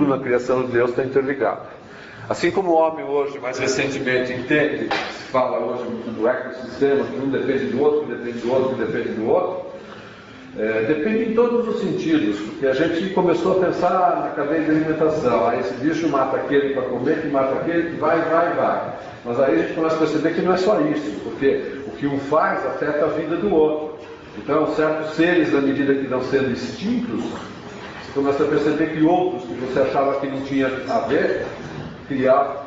tudo na criação de Deus está interligado. Assim como o homem hoje, mais recentemente, entende, se fala hoje muito do ecossistema, que um depende do outro, que depende do outro, que depende do outro, depende em todos os sentidos, porque a gente começou a pensar na cadeia de alimentação. Aí esse bicho mata aquele para comer, que mata aquele, que vai. Mas aí a gente começa a perceber que não é só isso, porque o que um faz afeta a vida do outro. Então, certos seres, na medida que vão sendo extintos, você começa a perceber que outros que você achava que não tinha a ver,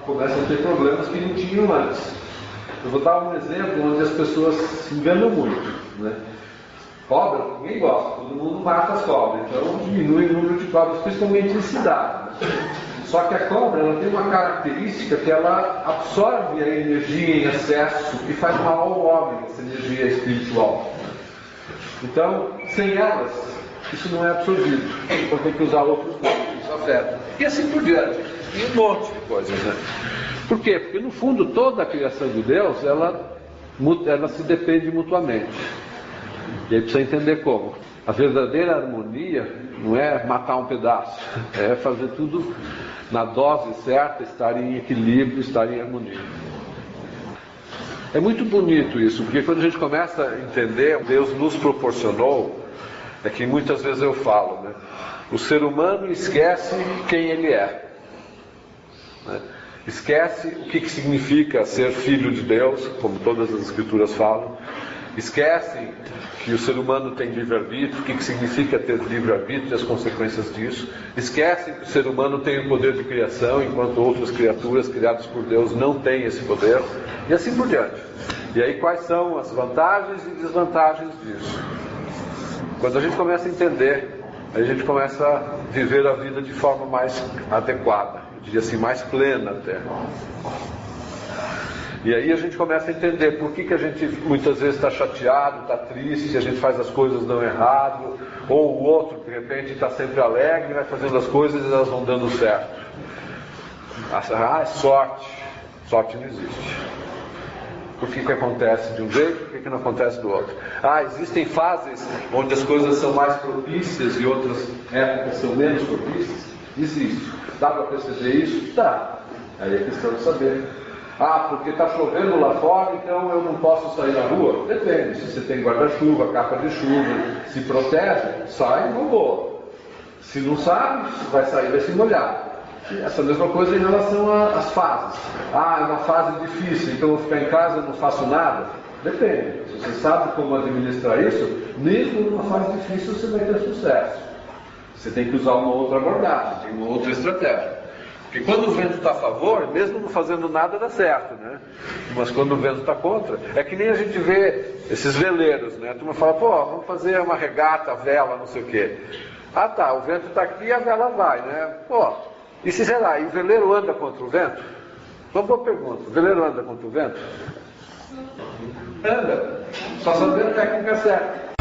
começam a ter problemas que não tinham antes. Eu vou dar um exemplo onde as pessoas se enganam muito, né? Cobra, ninguém gosta, todo mundo mata as cobras, então diminui o número de cobras, principalmente em cidade. Só que a cobra, ela tem uma característica que ela absorve a energia em excesso e faz mal ao homem, essa energia espiritual. Então, sem elas, isso não é absorvido. Então tem que usar outros métodos, isso afeta. E assim por diante. E um monte de coisas, né? Por quê? Porque no fundo toda a criação de Deus, ela se depende mutuamente. E aí precisa entender como. A verdadeira harmonia não é matar um pedaço, é fazer tudo na dose certa, estar em equilíbrio, estar em harmonia. É muito bonito isso, porque quando a gente começa a entender, Deus nos proporcionou, é que muitas vezes eu falo, né? O ser humano esquece quem ele é, né? Esquece o que significa ser filho de Deus, como todas as escrituras falam. Esquecem que o ser humano tem livre-arbítrio, o que significa ter livre-arbítrio e as consequências disso. Esquecem que o ser humano tem o poder de criação, enquanto outras criaturas criadas por Deus não têm esse poder, e assim por diante. E aí quais são as vantagens e desvantagens disso? Quando a gente começa a entender, a gente começa a viver a vida de forma mais adequada, eu diria assim, mais plena até. E aí a gente começa a entender por que a gente muitas vezes está chateado, está triste, a gente faz as coisas não errado, ou o outro de repente está sempre alegre, vai fazendo as coisas e elas vão dando certo. É sorte. Sorte não existe. Por que acontece de um jeito, por que não acontece do outro? Existem fases onde as coisas são mais propícias e outras épocas são menos propícias? Existe. Dá para perceber isso? Dá. Aí é questão de saber. Porque está chovendo lá fora, então eu não posso sair na rua? Depende. Se você tem guarda-chuva, capa de chuva, se protege, sai e voa. Se não sabe, vai sair, vai se molhar. Essa mesma coisa em relação às fases. É uma fase difícil, então eu vou ficar em casa e não faço nada? Depende. Se você sabe como administrar isso, mesmo numa fase difícil você vai ter sucesso. Você tem que usar uma outra abordagem, uma outra estratégia. Porque quando o vento está a favor, mesmo não fazendo nada, dá certo, né? Mas quando o vento está contra, é que nem a gente vê esses veleiros, né? A turma fala, vamos fazer uma regata, vela, não sei o quê. O vento está aqui e a vela vai, né? E se será? E o veleiro anda contra o vento? Uma boa pergunta. O veleiro anda contra o vento? Anda. Só saber a técnica certa.